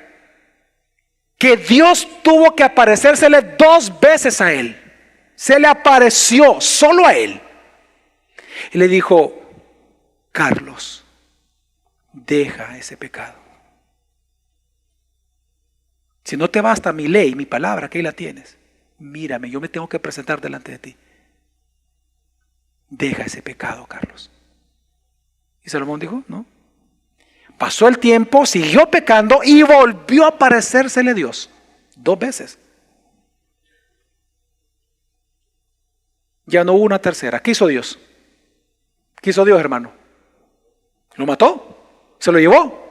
que Dios tuvo que aparecérsele 2 veces a él. Se le apareció solo a él. Y le dijo: Carlos, deja ese pecado. Si no te basta mi ley, mi palabra, que ahí la tienes. Mírame, yo me tengo que presentar delante de ti. Deja ese pecado, Carlos. Y Salomón dijo: no. Pasó el tiempo, siguió pecando y volvió a aparecérsele Dios 2 veces. Ya no hubo una tercera. ¿Qué hizo Dios? ¿Qué hizo Dios, hermano? ¿Lo mató? ¿Se lo llevó?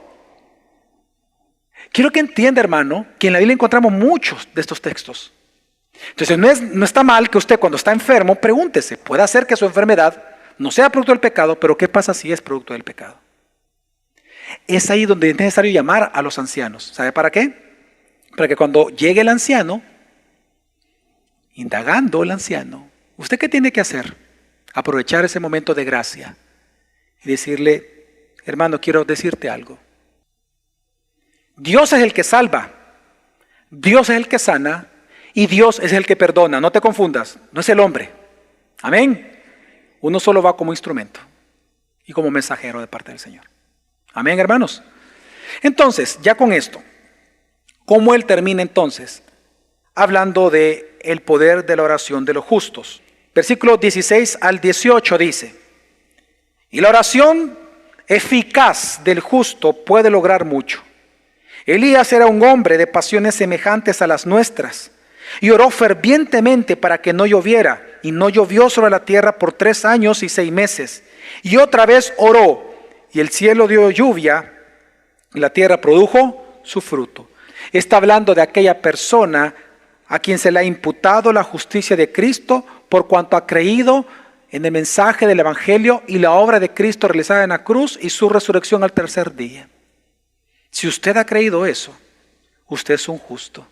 Quiero que entienda, hermano, que en la Biblia encontramos muchos de estos textos. Entonces no está mal que usted, cuando está enfermo, pregúntese: puede ser que su enfermedad no sea producto del pecado, pero ¿qué pasa si es producto del pecado? Es ahí donde es necesario llamar a los ancianos. ¿Sabe para qué? Para que cuando llegue el anciano, indagando el anciano, ¿usted qué tiene que hacer? Aprovechar ese momento de gracia y decirle: hermano, quiero decirte algo. Dios es el que salva, Dios es el que sana y Dios es el que perdona. No te confundas, no es el hombre. Amén. Uno solo va como instrumento y como mensajero de parte del Señor. Amén, hermanos. Entonces, ya con esto, ¿cómo él termina entonces? Hablando de el poder de la oración de los justos. Versículos 16 al 18 dice: y la oración eficaz del justo puede lograr mucho. Elías era un hombre de pasiones semejantes a las nuestras, y oró fervientemente para que no lloviera, y no llovió sobre la tierra por 3 años y 6 meses. Y otra vez oró, y el cielo dio lluvia, y la tierra produjo su fruto. Está hablando de aquella persona a quien se le ha imputado la justicia de Cristo por cuanto ha creído en el mensaje del Evangelio y la obra de Cristo realizada en la cruz y su resurrección al 3er día. Si usted ha creído eso, usted es un justo.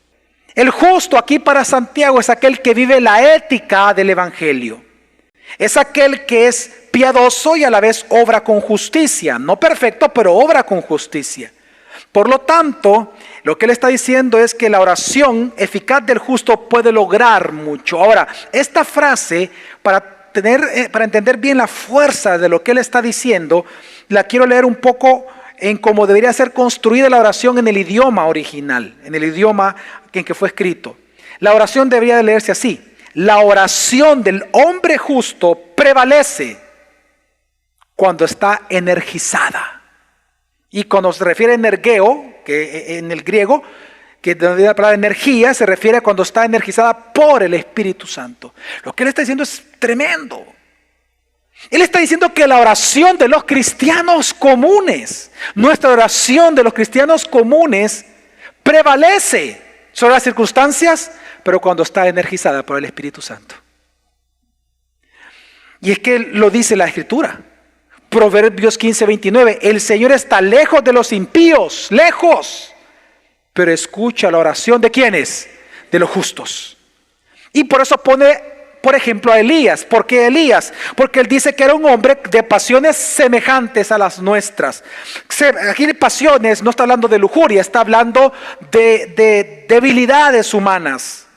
El justo aquí para Santiago es aquel que vive la ética del Evangelio. Es aquel que es piadoso y a la vez obra con justicia. No perfecto, pero obra con justicia. Por lo tanto, lo que él está diciendo es que la oración eficaz del justo puede lograr mucho. Ahora, esta frase, para entender bien la fuerza de lo que él está diciendo, la quiero leer un poco en cómo debería ser construida la oración en el idioma original, en el idioma en que fue escrito. La oración debería leerse así: la oración del hombre justo prevalece cuando está energizada. Y cuando se refiere a energeo, que en el griego, que de la palabra energía, se refiere a cuando está energizada por el Espíritu Santo. Lo que él está diciendo es tremendo. Él está diciendo que la oración de los cristianos comunes, nuestra oración de los cristianos comunes, prevalece sobre las circunstancias, pero cuando está energizada por el Espíritu Santo. Y es que lo dice la Escritura. Proverbios 15:29, el Señor está lejos de los impíos, lejos, pero escucha la oración de ¿quiénes? De los justos. Y por eso pone, por ejemplo, a Elías. ¿Por qué Elías? Porque él dice que era un hombre de pasiones semejantes a las nuestras. Aquí de pasiones no está hablando de lujuria, está hablando de debilidades humanas.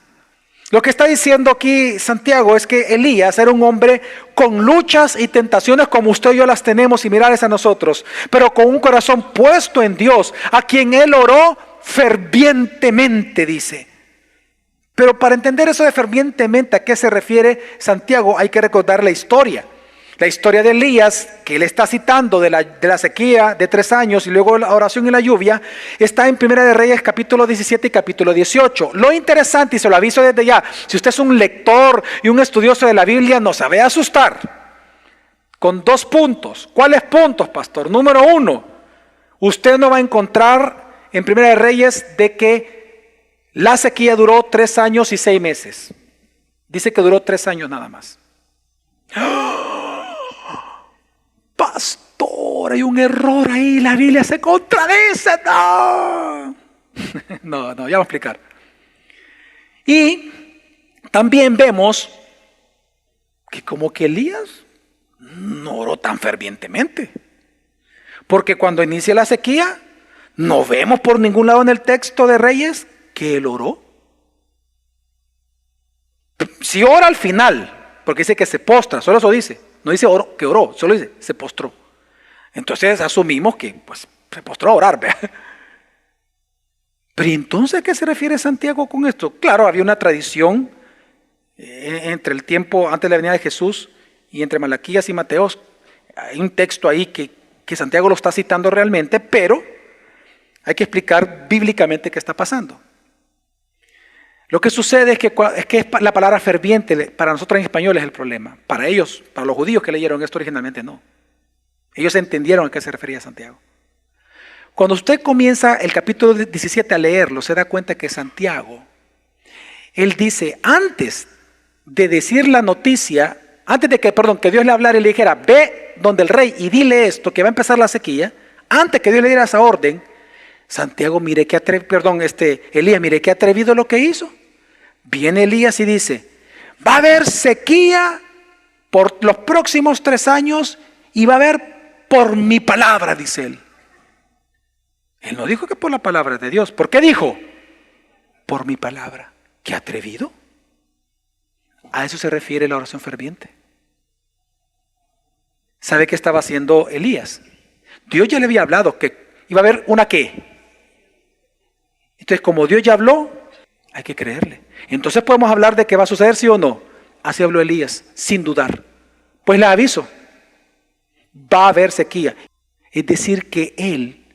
Lo que está diciendo aquí Santiago es que Elías era un hombre con luchas y tentaciones como usted y yo las tenemos similares a nosotros, pero con un corazón puesto en Dios, a quien él oró fervientemente, dice. Pero para entender eso de fervientemente a qué se refiere Santiago, hay que recordar la historia. La historia de Elías, que él está citando de la sequía de 3 años y luego la oración y la lluvia, está en Primera de Reyes capítulo 17 y capítulo 18. Lo interesante, y se lo aviso desde ya, si usted es un lector y un estudioso de la Biblia, no se vaya a asustar. Con 2 puntos. ¿Cuáles puntos, pastor? Número 1, usted no va a encontrar en Primera de Reyes de que la sequía duró 3 años y 6 meses. Dice que duró 3 años nada más. Pastor, hay un error ahí, la Biblia se contradice. No, ya voy a explicar. Y también vemos que como que Elías no oró tan fervientemente. Porque cuando inicia la sequía, no vemos por ningún lado en el texto de Reyes que él oró. Si ora al final, porque dice que se postra, solo eso dice. No dice que oró, solo dice se postró. Entonces asumimos que pues se postró a orar, ¿verdad? Pero entonces, ¿a qué se refiere Santiago con esto? Claro, había una tradición entre el tiempo antes de la venida de Jesús y entre Malaquías y Mateos. Hay un texto ahí que Santiago lo está citando realmente, pero hay que explicar bíblicamente qué está pasando. Lo que sucede es que la palabra ferviente para nosotros en español es el problema. Para ellos, para los judíos que leyeron esto originalmente, no. Ellos entendieron a qué se refería Santiago. Cuando usted comienza el capítulo 17 a leerlo, se da cuenta que Santiago, él dice, antes de decir la noticia, antes de que Dios le hablara y le dijera, ve donde el rey y dile esto, que va a empezar la sequía, antes que Dios le diera esa orden, Santiago, Elías, mire qué atrevido lo que hizo. Viene Elías y dice, va a haber sequía por los próximos 3 años y va a haber por mi palabra, dice él. Él no dijo que por la palabra de Dios. ¿Por qué dijo? Por mi palabra. ¿Qué atrevido? A eso se refiere la oración ferviente. ¿Sabe qué estaba haciendo Elías? Dios ya le había hablado que iba a haber una qué. Entonces, como Dios ya habló, hay que creerle. Entonces podemos hablar de que va a suceder, sí o no. Así habló Elías, sin dudar. Pues le aviso, va a haber sequía. Es decir, que él,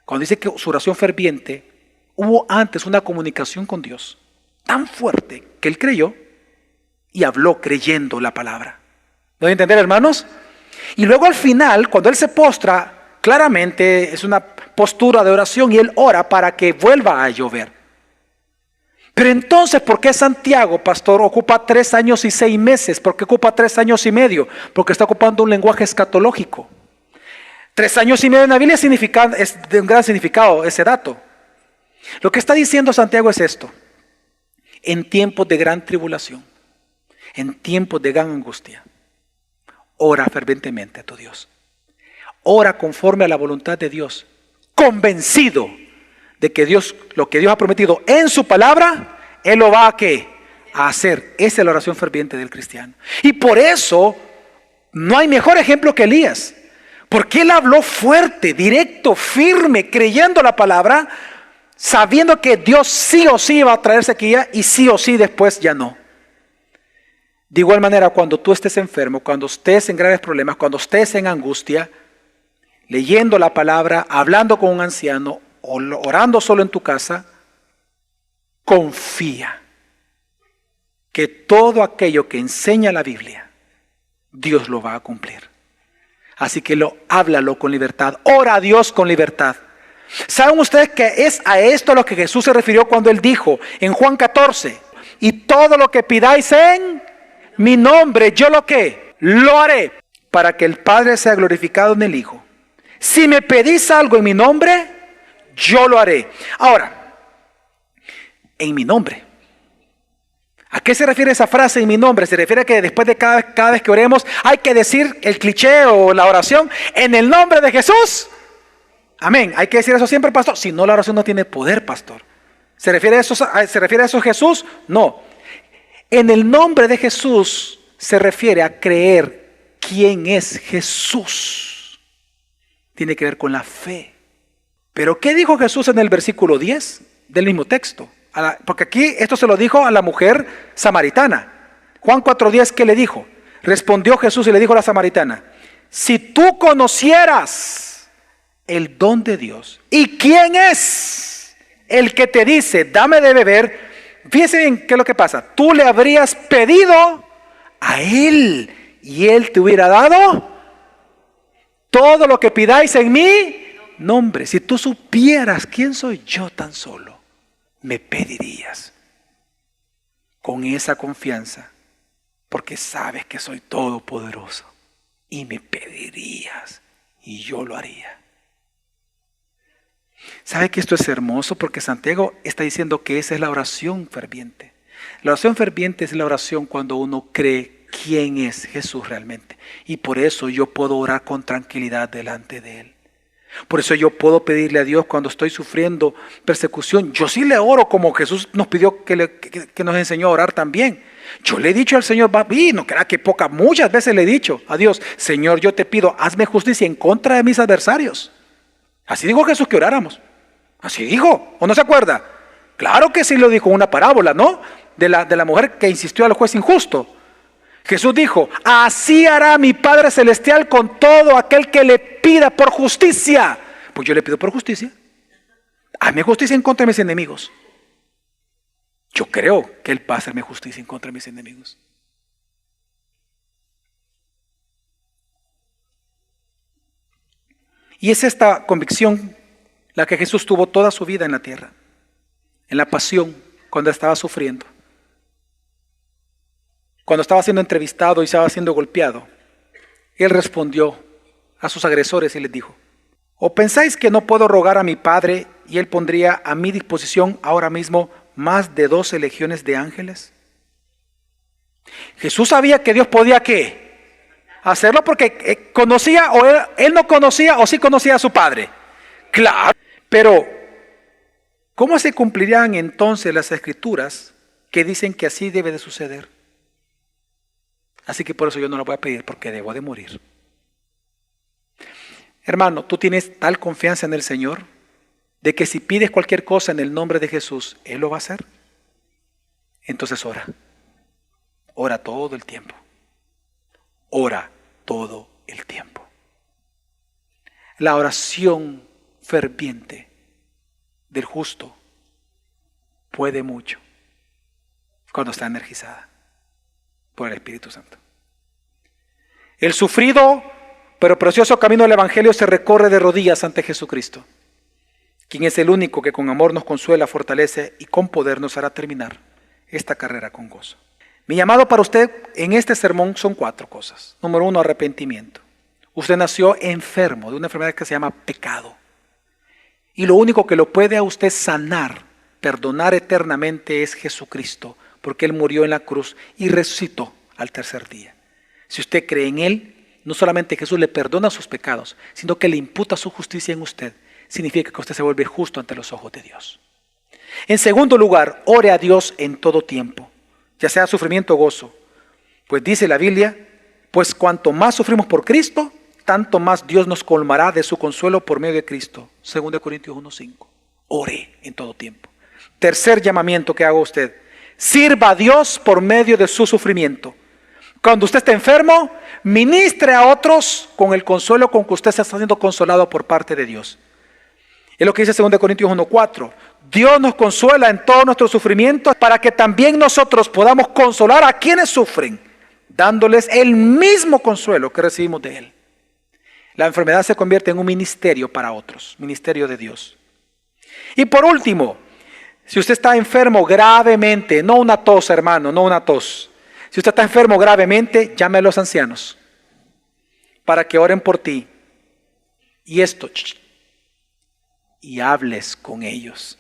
cuando dice que su oración ferviente, hubo antes una comunicación con Dios tan fuerte que él creyó y habló creyendo la palabra. ¿No hay entender, hermanos? Y luego al final, cuando él se postra, claramente es una postura de oración y él ora para que vuelva a llover. Pero entonces, ¿por qué Santiago, pastor, ocupa 3 años y 6 meses? ¿Por qué ocupa 3 años y medio? Porque está ocupando un lenguaje escatológico. 3 años y medio en la Biblia es de un gran significado ese dato. Lo que está diciendo Santiago es esto. En tiempos de gran tribulación, en tiempos de gran angustia, ora ferventemente a tu Dios. Ora conforme a la voluntad de Dios, convencido de que lo que Dios ha prometido en su palabra, Él lo va a hacer. Esa es la oración ferviente del cristiano. Y por eso no hay mejor ejemplo que Elías. Porque él habló fuerte, directo, firme, creyendo la palabra, sabiendo que Dios sí o sí iba a traer sequía y sí o sí después ya no. De igual manera, cuando tú estés enfermo, cuando estés en graves problemas, cuando estés en angustia, leyendo la palabra, hablando con un anciano, o orando solo en tu casa, confía que todo aquello que enseña la Biblia, Dios lo va a cumplir. Así que háblalo con libertad, ora a Dios con libertad. ¿Saben ustedes que es a esto a lo que Jesús se refirió cuando Él dijo en Juan 14, y todo lo que pidáis en mi nombre, yo lo haré, para que el Padre sea glorificado en el Hijo? Si me pedís algo en mi nombre, yo lo haré. Ahora, en mi nombre. ¿A qué se refiere esa frase en mi nombre? Se refiere a que después de cada vez que oremos hay que decir el cliché o la oración en el nombre de Jesús. Amén. Hay que decir eso siempre, pastor. Si no, la oración no tiene poder, pastor. ¿Se refiere a eso Jesús? No. En el nombre de Jesús se refiere a creer quién es Jesús. Tiene que ver con la fe. Pero ¿qué dijo Jesús en el versículo 10 del mismo texto? Porque aquí esto se lo dijo a la mujer samaritana. Juan 4:10, ¿qué le dijo? Respondió Jesús y le dijo a la samaritana: si tú conocieras el don de Dios y quién es el que te dice dame de beber, fíjense bien qué es lo que pasa. Tú le habrías pedido a él y él te hubiera dado todo lo que pidáis en mi nombre. Si tú supieras quién soy yo tan solo, me pedirías con esa confianza, porque sabes que soy todopoderoso, y me pedirías y yo lo haría. ¿Sabe que esto es hermoso? Porque Santiago está diciendo que esa es la oración ferviente. La oración ferviente es la oración cuando uno cree quién es Jesús realmente, y por eso yo puedo orar con tranquilidad delante de Él. Por eso yo puedo pedirle a Dios cuando estoy sufriendo persecución. Yo sí le oro como Jesús nos pidió que nos enseñó a orar también. Yo le he dicho al Señor, y no crea que muchas veces le he dicho a Dios: Señor, yo te pido, hazme justicia en contra de mis adversarios. Así dijo Jesús que oráramos. Así dijo, ¿o no se acuerda? Claro que sí lo dijo, una parábola, ¿no? De la mujer que insistió al juez injusto. Jesús dijo: así hará mi Padre Celestial con todo aquel que le pida por justicia. Pues yo le pido por justicia. Hazme justicia en contra de mis enemigos. Yo creo que Él va a hacerme justicia en contra de mis enemigos. Y es esta convicción la que Jesús tuvo toda su vida en la tierra, en la pasión, cuando estaba sufriendo, cuando estaba siendo entrevistado y estaba siendo golpeado. Él respondió a sus agresores y les dijo: ¿o pensáis que no puedo rogar a mi Padre y Él pondría a mi disposición ahora mismo más de 12 legiones de ángeles? Jesús sabía que Dios podía ¿qué? Hacerlo, porque conocía, o él no conocía, o sí conocía a su Padre. Claro, pero ¿cómo se cumplirían entonces las escrituras que dicen que así debe de suceder? Así que por eso yo no lo voy a pedir, porque debo de morir. Hermano, tú tienes tal confianza en el Señor de que si pides cualquier cosa en el nombre de Jesús, Él lo va a hacer. Entonces ora. Ora todo el tiempo. Ora todo el tiempo. La oración ferviente del justo puede mucho cuando está energizada por el Espíritu Santo. El sufrido pero precioso camino del Evangelio se recorre de rodillas ante Jesucristo, quien es el único que con amor nos consuela, fortalece y con poder nos hará terminar esta carrera con gozo. Mi llamado para usted en este sermón son 4 cosas. Número 1, arrepentimiento. Usted nació enfermo de una enfermedad que se llama pecado. Y lo único que lo puede a usted sanar, perdonar eternamente, es Jesucristo, porque Él murió en la cruz y resucitó al tercer día. Si usted cree en Él, no solamente Jesús le perdona sus pecados, sino que le imputa su justicia en usted. Significa que usted se vuelve justo ante los ojos de Dios. En segundo lugar, ore a Dios en todo tiempo, ya sea sufrimiento o gozo. Pues dice la Biblia: pues cuanto más sufrimos por Cristo, tanto más Dios nos colmará de su consuelo por medio de Cristo. 2 Corintios 1:5. Ore en todo tiempo. Tercer llamamiento que hago a usted: sirva a Dios por medio de su sufrimiento. Cuando usted está enfermo, ministre a otros con el consuelo con que usted está siendo consolado por parte de Dios. Es lo que dice 2 Corintios 1:4. Dios nos consuela en todos nuestros sufrimientos para que también nosotros podamos consolar a quienes sufren, dándoles el mismo consuelo que recibimos de Él. La enfermedad se convierte en un ministerio para otros, ministerio de Dios. Y por último, si usted está enfermo gravemente, no una tos, hermano, no una tos. Si usted está enfermo gravemente, llame a los ancianos para que oren por ti. Y hables con ellos.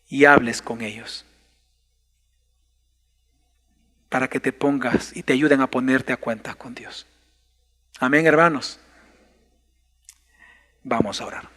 Y hables con ellos. Para que te pongas y te ayuden a ponerte a cuentas con Dios. Amén, hermanos. Vamos a orar.